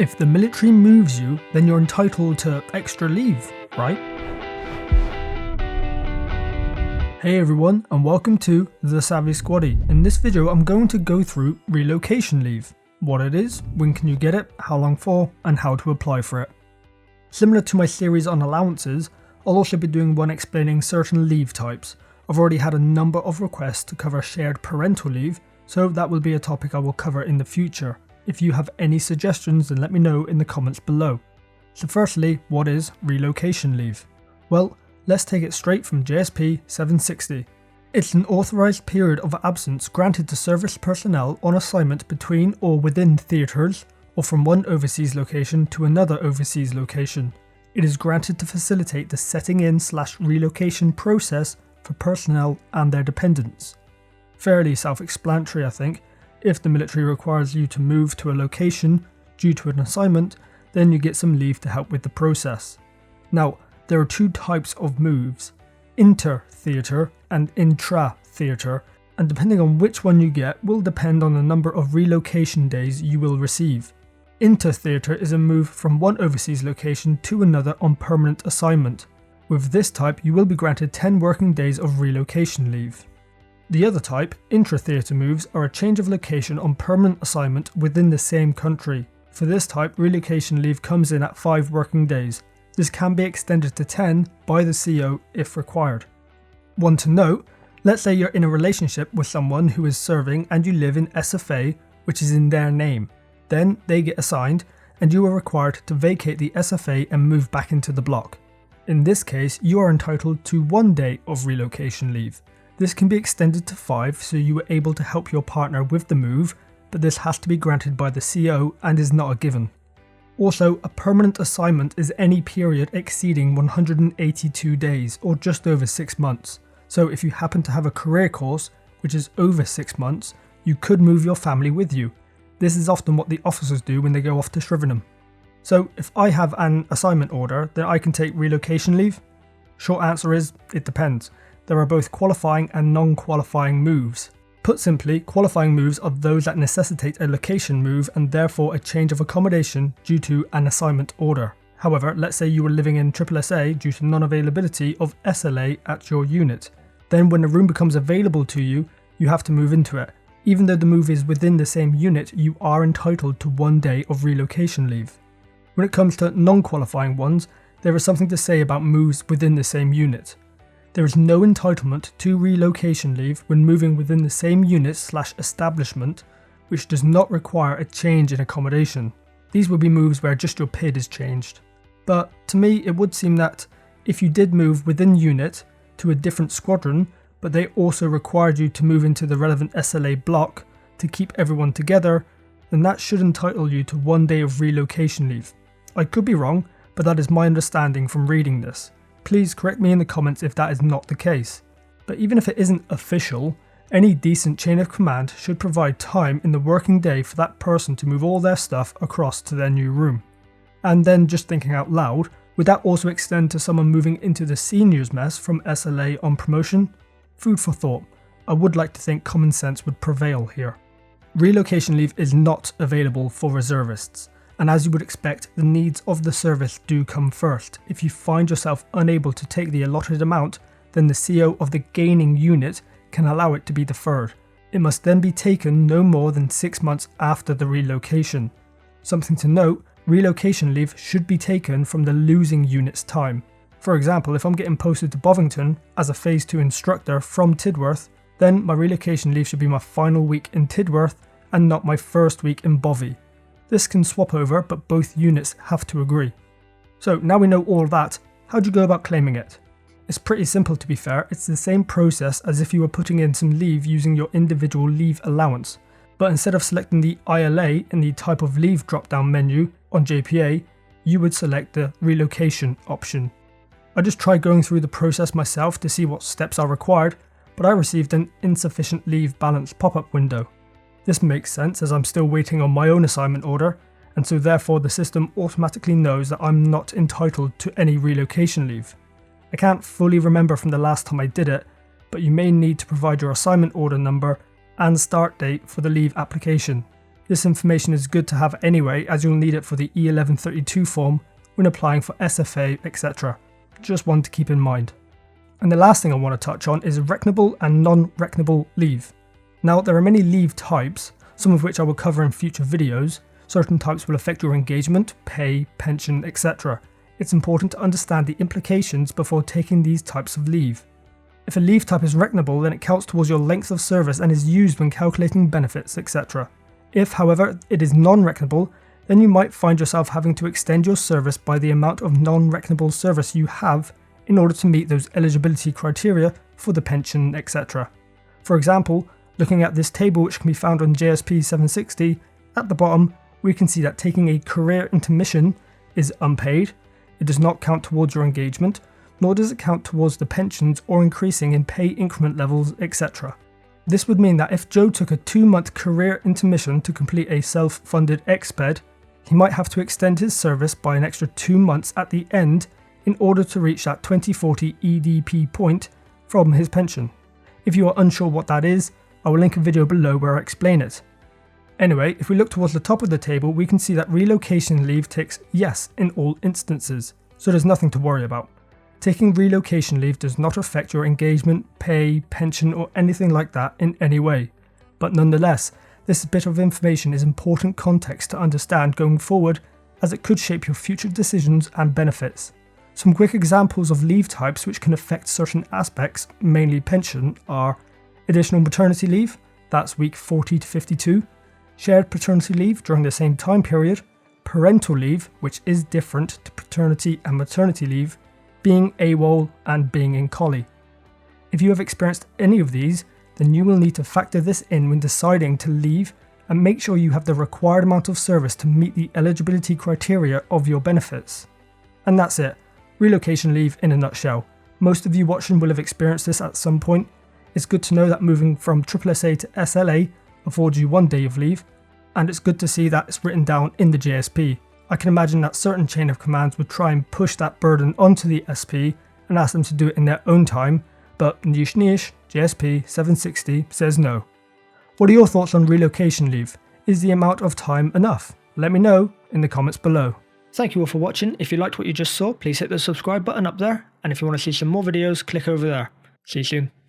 If the military moves you, then you're entitled to extra leave, right? Hey everyone, and welcome to The Savvy Squaddy. In this video, I'm going to go through relocation leave. What it is, when can you get it, how long for, and how to apply for it. Similar to my series on allowances, I'll also be doing one explaining certain leave types. I've already had a number of requests to cover shared parental leave, so that will be a topic I will cover in the future. If you have any suggestions, then let me know in the comments below. So firstly, what is relocation leave? Well, let's take it straight from JSP 760. It's an authorised period of absence granted to service personnel on assignment between or within theatres, or from one overseas location to another overseas location. It is granted to facilitate the setting in/relocation process for personnel and their dependents. Fairly self-explanatory, I think. If the military requires you to move to a location due to an assignment, then you get some leave to help with the process. Now, there are two types of moves, Inter-Theatre and Intra-Theatre, and depending on which one you get will depend on the number of relocation days you will receive. Inter-Theatre is a move from one overseas location to another on permanent assignment. With this type, you will be granted 10 working days of relocation leave. The other type, intra-theatre moves, are a change of location on permanent assignment within the same country. For this type, relocation leave comes in at 5 working days. This can be extended to 10 by the CO if required. One to note, let's say you're in a relationship with someone who is serving and you live in SFA, which is in their name. Then they get assigned and you are required to vacate the SFA and move back into the block. In this case, you are entitled to 1 day of relocation leave. This can be extended to 5 so you are able to help your partner with the move, but this has to be granted by the CO and is not a given. Also, a permanent assignment is any period exceeding 182 days or just over 6 months. So if you happen to have a career course, which is over 6 months, you could move your family with you. This is often what the officers do when they go off to Shrivenham. So if I have an assignment order, then I can take relocation leave? Short answer is, it depends. There are both qualifying and non-qualifying moves. Put simply, qualifying moves are those that necessitate a location move and therefore a change of accommodation due to an assignment order. However, let's say you were living in SSSA due to non-availability of SLA at your unit. Then when a room becomes available to you, you have to move into it. Even though the move is within the same unit, you are entitled to 1 day of relocation leave. When it comes to non-qualifying ones, there is something to say about moves within the same unit. There is no entitlement to relocation leave when moving within the same unit/establishment, which does not require a change in accommodation. These would be moves where just your PID is changed. But to me, it would seem that if you did move within unit to a different squadron, but they also required you to move into the relevant SLA block to keep everyone together, then that should entitle you to 1 day of relocation leave. I could be wrong, but that is my understanding from reading this. Please correct me in the comments if that is not the case. But even if it isn't official, any decent chain of command should provide time in the working day for that person to move all their stuff across to their new room. And then just thinking out loud, would that also extend to someone moving into the seniors mess from SLA on promotion? Food for thought. I would like to think common sense would prevail here. Relocation leave is not available for reservists. And as you would expect, the needs of the service do come first. If you find yourself unable to take the allotted amount, then the CO of the gaining unit can allow it to be deferred. It must then be taken no more than 6 months after the relocation. Something to note, relocation leave should be taken from the losing unit's time. For example, if I'm getting posted to Bovington as a Phase 2 instructor from Tidworth, then my relocation leave should be my final week in Tidworth and not my first week in Bovey. This can swap over, but both units have to agree. So now we know all that, how do you go about claiming it? It's pretty simple to be fair, it's the same process as if you were putting in some leave using your individual leave allowance. But instead of selecting the ILA in the type of leave drop-down menu on JPA, you would select the relocation option. I just tried going through the process myself to see what steps are required, but I received an insufficient leave balance pop-up window. This makes sense as I'm still waiting on my own assignment order, and so therefore the system automatically knows that I'm not entitled to any relocation leave. I can't fully remember from the last time I did it, but you may need to provide your assignment order number and start date for the leave application. This information is good to have anyway, as you'll need it for the E1132 form when applying for SFA, etc. Just one to keep in mind. And the last thing I want to touch on is reckonable and non-reckonable leave. Now, there are many leave types, some of which I will cover in future videos. Certain types will affect your engagement, pay, pension, etc. It's important to understand the implications before taking these types of leave. If a leave type is reckonable, then it counts towards your length of service and is used when calculating benefits, etc. If, however, it is non-reckonable, then you might find yourself having to extend your service by the amount of non-reckonable service you have in order to meet those eligibility criteria for the pension, etc. For example, looking at this table which can be found on JSP 760, at the bottom we can see that taking a career intermission is unpaid. It does not count towards your engagement, nor does it count towards the pensions or increasing in pay increment levels, etc. This would mean that if Joe took a 2-month career intermission to complete a self-funded exped, he might have to extend his service by an extra 2 months at the end in order to reach that 2040 EDP point from his pension. If you are unsure what that is, I will link a video below where I explain it. Anyway, if we look towards the top of the table, we can see that relocation leave ticks yes in all instances, so there's nothing to worry about. Taking relocation leave does not affect your engagement, pay, pension or anything like that in any way. But nonetheless, this bit of information is important context to understand going forward, as it could shape your future decisions and benefits. Some quick examples of leave types which can affect certain aspects, mainly pension, are additional maternity leave, that's week 40 to 52, shared paternity leave during the same time period, parental leave, which is different to paternity and maternity leave, being AWOL and being in collie. If you have experienced any of these, then you will need to factor this in when deciding to leave and make sure you have the required amount of service to meet the eligibility criteria of your benefits. And that's it. Relocation leave in a nutshell. Most of you watching will have experienced this at some point. It's good to know that moving from SSA to SLA affords you 1 day of leave, and it's good to see that it's written down in the JSP. I can imagine that certain chain of commands would try and push that burden onto the SP and ask them to do it in their own time, but niche JSP 760 says no. What are your thoughts on relocation leave? Is the amount of time enough? Let me know in the comments below. Thank you all for watching. If you liked what you just saw, please hit the subscribe button up there, and if you want to see some more videos, click over there. See you soon.